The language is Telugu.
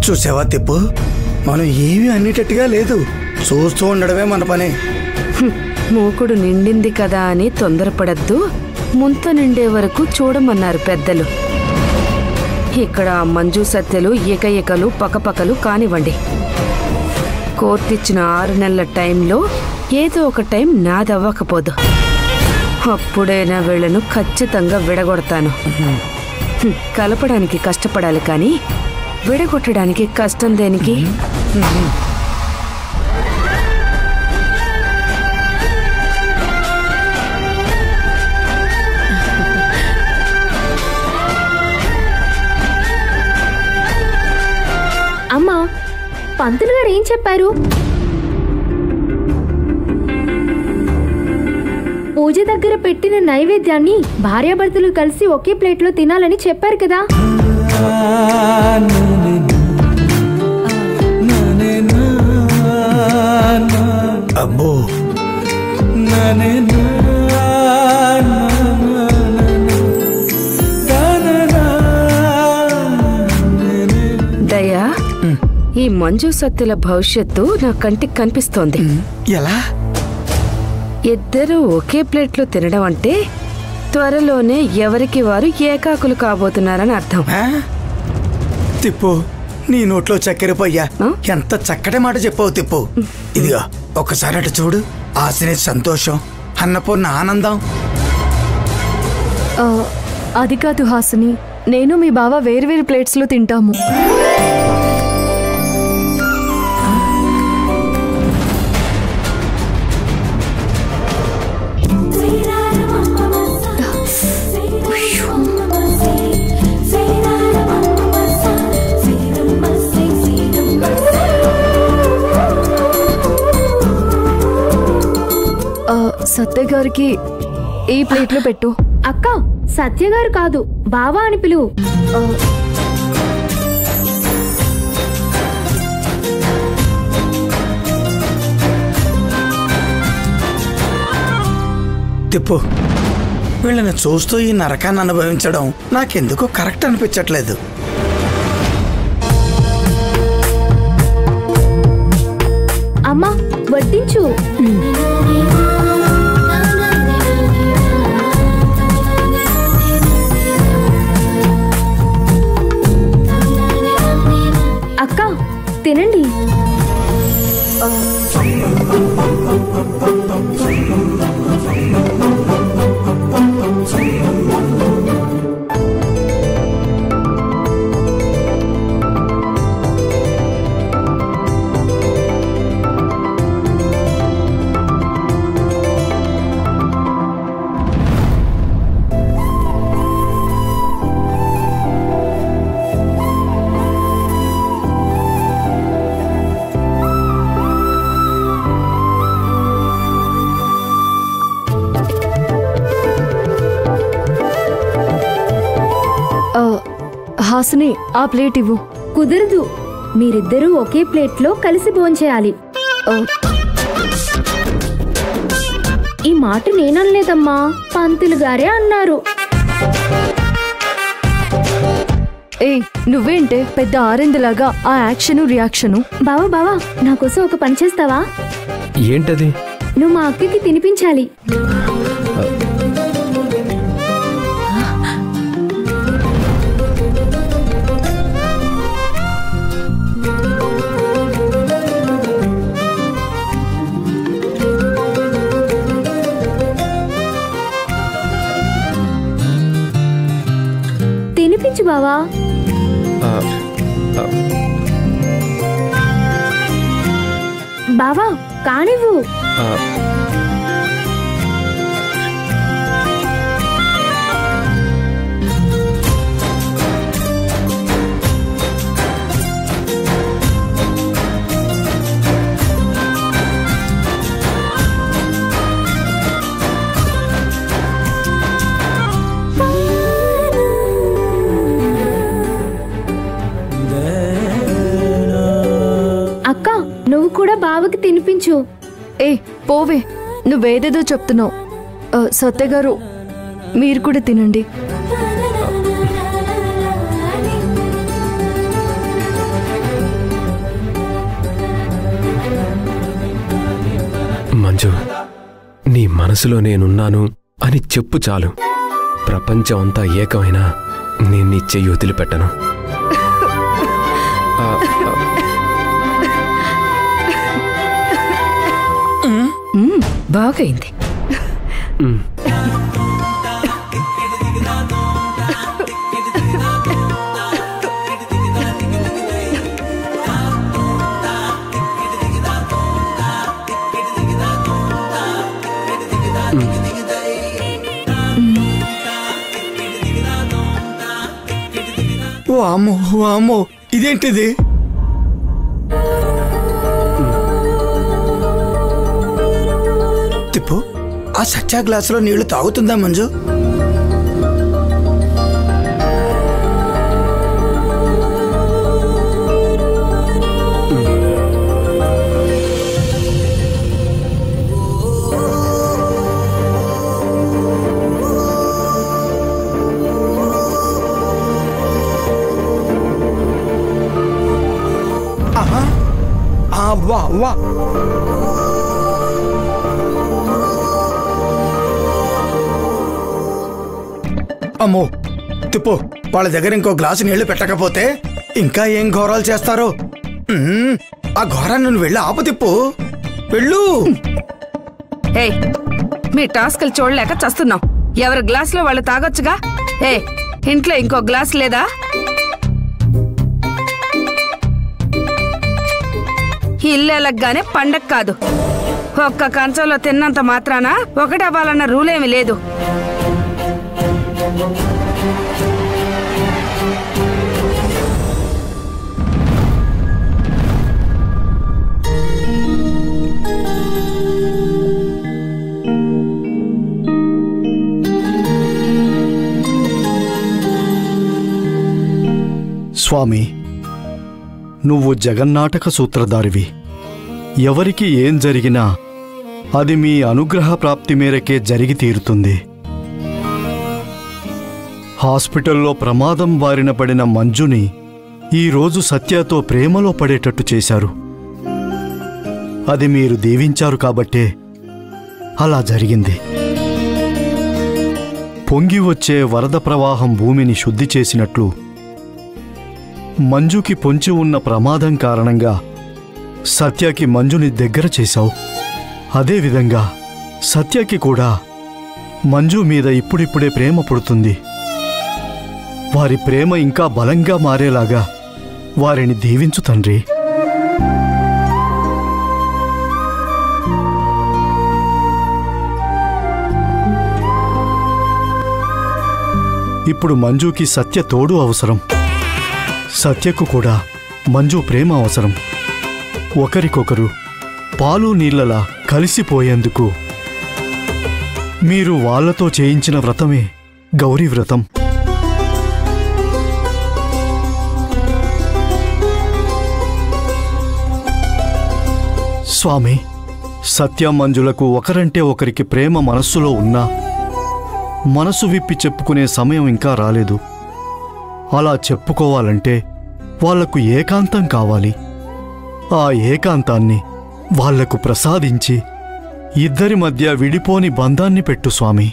చూసావా తిప్పు, మనం ఏమీ అనేటట్టుగా లేదు, చూస్తూ ఉండడమే మన పని. మూకుడు నిండింది కదా అని తొందరపడద్దు, ముంత నిండే వరకు చూడమన్నారు పెద్దలు. ఇక్కడ మంజు సత్యలు ఏకైకలు పకపకలు కానివ్వండి. కోర్టిచ్చిన 6 నెలల టైంలో ఏదో ఒక టైం నాదవ్వకపోదు. అప్పుడైనా వీళ్ళను ఖచ్చితంగా విడగొడతాను. కలపడానికి కష్టపడాలి కానీ విడగొట్టడానికి కష్టం దేనికి? అమ్మా, పంతులు గారు ఏం చెప్పారు? పూజ దగ్గర పెట్టిన నైవేద్యాన్ని భార్యాభర్తలు కలిసి ఒకే ప్లేట్లో తినాలని చెప్పారు కదా. అబ్బో, దయా, ఈ మంజు సత్తుల భవిష్యత్తు నా కంటికి కనిపిస్తోంది. ఎలా? ఇద్దరూ ఒకే ప్లేట్లో తినడం అంటే త్వరలోనే ఎవరికి వారు ఏకాకులు కాబోతున్నారని అర్థం. తిప్పు, నీ నోట్లో చక్కెర పొయ్యా, ఎంత చక్కటి మాట చెప్పావు తిప్పు. ఇదిగా ఒక్కసారి అటు చూడు, ఆశనే సంతోషం, అన్నపూర్ణ ఆనందం. అది కాదు హాసిని, నేను మీ బావ వేరువేరు ప్లేట్స్లో తింటాము. సత్య గారికి ఈ ప్లేట్లో పెట్టు. అక్క, సత్య గారు కాదు, బావా అని పిలువు. తిప్పు, వీళ్ళని చూస్తూ ఈ నరకాన్ని అనుభవించడం నాకెందుకో కరెక్ట్ అనిపించట్లేదు. అమ్మా, వడ్డించు. అక్క, తినండి. హాసిని, ఆ ప్లేట్ ఇవ్వు. కుదరదు, మీరిద్దరూ ఒకే ప్లేట్లో కలిసి భోంచేయాలి. ఈ మాట నేననలేదమ్మా, పంతులు గారే అన్నారు. నువ్వేంటే పెద్ద ఆరెందులాగా ఆ యాక్షను రియాక్షను? బావా బావా, నా కోసం ఒక పని చేస్తావా? ఏంటది? నువ్వు మా అక్కకి తినిపించాలి. తినిపించు బావా. బావా, కానివ్వు. అక్క, నువ్వు కూడా బావకి తినిపించు. పోవే, నువ్వేదేదో చెప్తున్నావు. సత్య గారు, మీరు కూడా తినండి. మంజు, నీ మనసులో నేనున్నాను అని చెప్పు చాలు. ప్రపంచం అంతా ఏకమైనా నేను నీ చెయ్యి వదిలిపెట్టను. బాగైంది. వామ్మో వామ్మో, ఇదేంటిది? తిప్పు, ఆ సత్యా గ్లాసులో నీళ్లు తాగుతుందా మంజు? వా వా, అమ్మో తిప్పు, వాళ్ళ దగ్గర ఇంకో గ్లాసు నీళ్లు పెట్టకపోతే ఇంకా ఏం ఘోరాలు చేస్తారో. ఆ ఘోరాన్ని నువ్వు వెళ్ళి ఆపు తిప్పు, వెళ్ళు. ఏయ్, మీ టాస్కులు చూడలేక చస్తున్నాం. ఎవరి గ్లాసులో వాళ్ళు తాగొచ్చుగా. ఇంట్లో ఇంకో గ్లాస్ లేదా? ఇల్లు ఎలగ్గానే పండగ కాదు. ఒక్క కంచంలో తిన్నంత మాత్రాన ఒకటి అవ్వాలన్న రూలేమీ లేదు. స్వామి, నువ్వు జగన్నాటక సూత్రధారివి. ఎవరికి ఏం జరిగినా అది మీ అనుగ్రహ ప్రాప్తి మేరకే జరిగి తీరుతుంది. హాస్పిటల్లో ప్రమాదం బారిన పడిన మంజుని ఈరోజు సత్యతో ప్రేమలో పడేటట్టు చేశారు. అది మీరు దీవించారు కాబట్టే అలా జరిగింది. పొంగి వచ్చే వరద ప్రవాహం భూమిని శుద్ధి చేసినట్లు మంజుకి పొంచి ఉన్న ప్రమాదం కారణంగా సత్యకి మంజుని దగ్గర చేశావు. అదేవిధంగా సత్యకి కూడా మంజు మీద ఇప్పుడిప్పుడే ప్రేమ పుడుతుంది. వారి ప్రేమ ఇంకా బలంగా మారేలాగా వారిని దీవించు తండ్రి. ఇప్పుడు మంజుకి సత్య తోడు అవసరం. సత్యకు కూడా మంజు ప్రేమ అవసరం. ఒకరికొకరు పాలు నీళ్లలా కలిసిపోయేందుకు మీరు వాళ్లతో చేయించిన వ్రతమే గౌరీ వ్రతం. స్వామి, సత్య మంజులకు ఒకరంటే ఒకరికి ప్రేమ మనస్సులో ఉన్నా మనసు విప్పి చెప్పుకునే సమయం ఇంకా రాలేదు. అలా చెప్పుకోవాలంటే వాళ్లకు ఏకాంతం కావాలి. ఆ ఏకాంతాన్ని వాళ్లకు ప్రసాదించి ఇద్దరి మధ్య విడిపోని బంధాన్ని పెట్టు స్వామి.